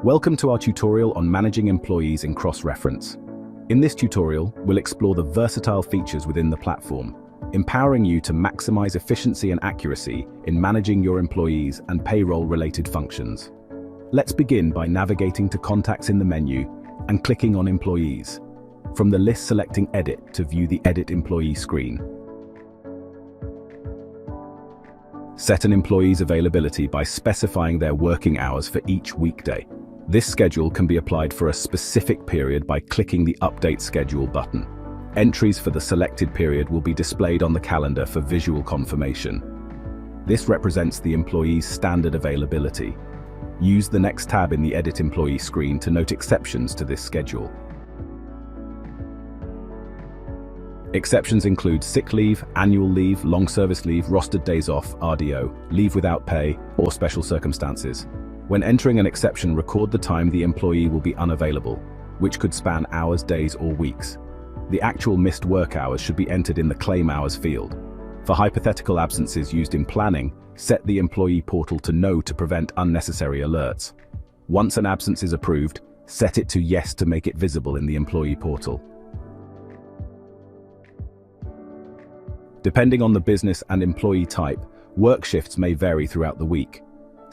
Welcome to our tutorial on managing employees in Xreference. In this tutorial, we'll explore the versatile features within the platform, empowering you to maximize efficiency and accuracy in managing your employees and payroll-related functions. Let's begin by navigating to contacts in the menu and clicking on Employees. From the list, selecting Edit to view the Edit Employee screen. Set an employee's availability by specifying their working hours for each weekday. This schedule can be applied for a specific period by clicking the Update Schedule button. Entries for the selected period will be displayed on the calendar for visual confirmation. This represents the employee's standard availability. Use the next tab in the Edit Employee screen to note exceptions to this schedule. Exceptions include sick leave, annual leave, long service leave, rostered days off, RDO, leave without pay, or special circumstances. When entering an exception, record the time the employee will be unavailable, which could span hours, days, or weeks. The actual missed work hours should be entered in the Claim Hours field. For hypothetical absences used in planning, set the employee portal to No to prevent unnecessary alerts. Once an absence is approved, set it to Yes to make it visible in the employee portal. Depending on the business and employee type, work shifts may vary throughout the week.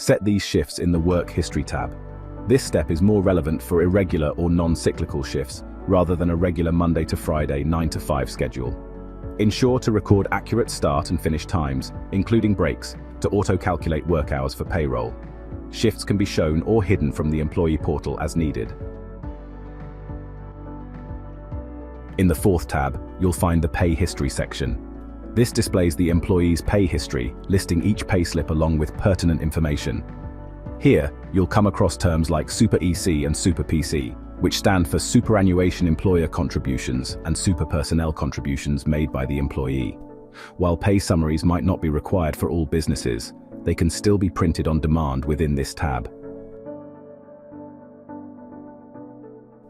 Set these shifts in the Work History tab. This step is more relevant for irregular or non-cyclical shifts, rather than a regular Monday to Friday 9 to 5 schedule. Ensure to record accurate start and finish times, including breaks, to auto-calculate work hours for payroll. Shifts can be shown or hidden from the employee portal as needed. In the fourth tab, you'll find the Pay History section. This displays the employee's pay history, listing each payslip along with pertinent information. Here, you'll come across terms like Super EC and Super PC, which stand for superannuation employer contributions and super personnel contributions made by the employee. While pay summaries might not be required for all businesses, they can still be printed on demand within this tab.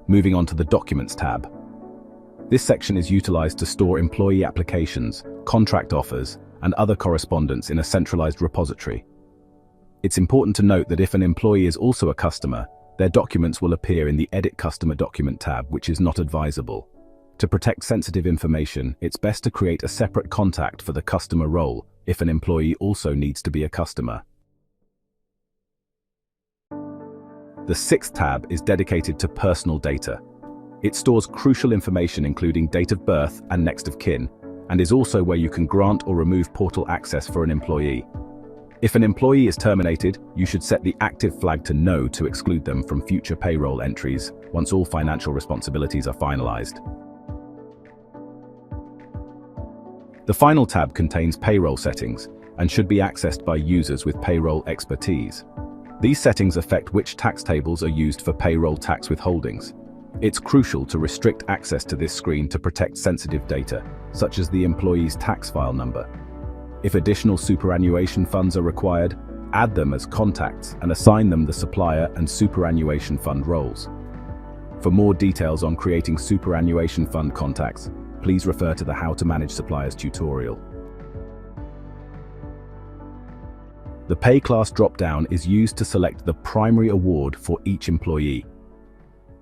Moving on to the Documents tab. This section is utilized to store employee applications, contract offers, and other correspondence in a centralized repository. It's important to note that if an employee is also a customer, their documents will appear in the Edit Customer Document tab, which is not advisable. To protect sensitive information, it's best to create a separate contact for the customer role if an employee also needs to be a customer. The sixth tab is dedicated to personal data. It stores crucial information including date of birth and next of kin, and is also where you can grant or remove portal access for an employee. If an employee is terminated, you should set the active flag to No to exclude them from future payroll entries once all financial responsibilities are finalized. The final tab contains payroll settings and should be accessed by users with payroll expertise. These settings affect which tax tables are used for payroll tax withholdings. It's crucial to restrict access to this screen to protect sensitive data, such as the employee's tax file number. If additional superannuation funds are required, add them as contacts and assign them the supplier and superannuation fund roles. For more details on creating superannuation fund contacts, please refer to the How to Manage Suppliers tutorial. The Pay Class drop-down is used to select the primary award for each employee.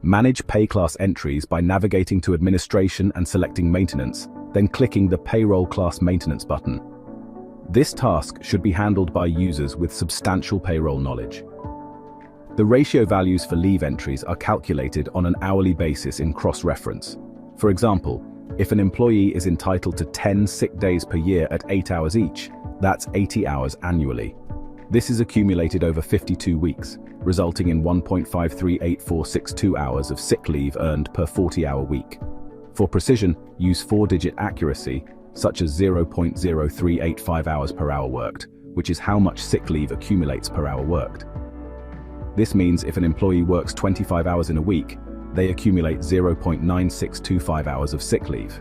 Manage Pay Class entries by navigating to Administration and selecting Maintenance, then clicking the Payroll Class Maintenance button. This task should be handled by users with substantial payroll knowledge. The ratio values for leave entries are calculated on an hourly basis in Xreference. For example, if an employee is entitled to 10 sick days per year at 8 hours each, that's 80 hours annually. This is accumulated over 52 weeks, resulting in 1.538462 hours of sick leave earned per 40-hour week. For precision, use 4-digit accuracy, such as 0.0385 hours per hour worked, which is how much sick leave accumulates per hour worked. This means if an employee works 25 hours in a week, they accumulate 0.9625 hours of sick leave.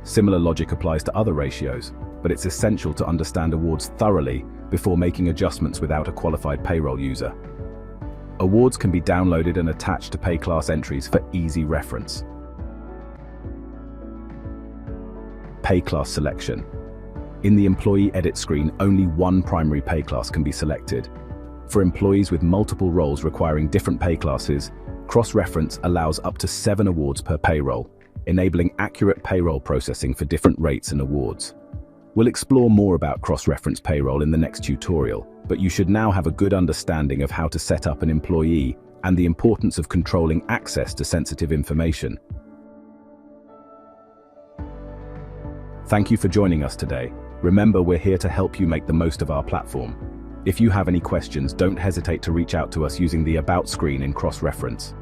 Similar logic applies to other ratios, but it's essential to understand awards thoroughly before making adjustments without a qualified payroll user. Awards can be downloaded and attached to pay class entries for easy reference. Pay class selection. In the employee edit screen, only one primary pay class can be selected. For employees with multiple roles requiring different pay classes, Xreference allows up to 7 awards per payroll, enabling accurate payroll processing for different rates and awards. We'll explore more about Xreference payroll in the next tutorial, but you should now have a good understanding of how to set up an employee and the importance of controlling access to sensitive information. Thank you for joining us today. Remember, we're here to help you make the most of our platform. If you have any questions, don't hesitate to reach out to us using the About screen in Xreference.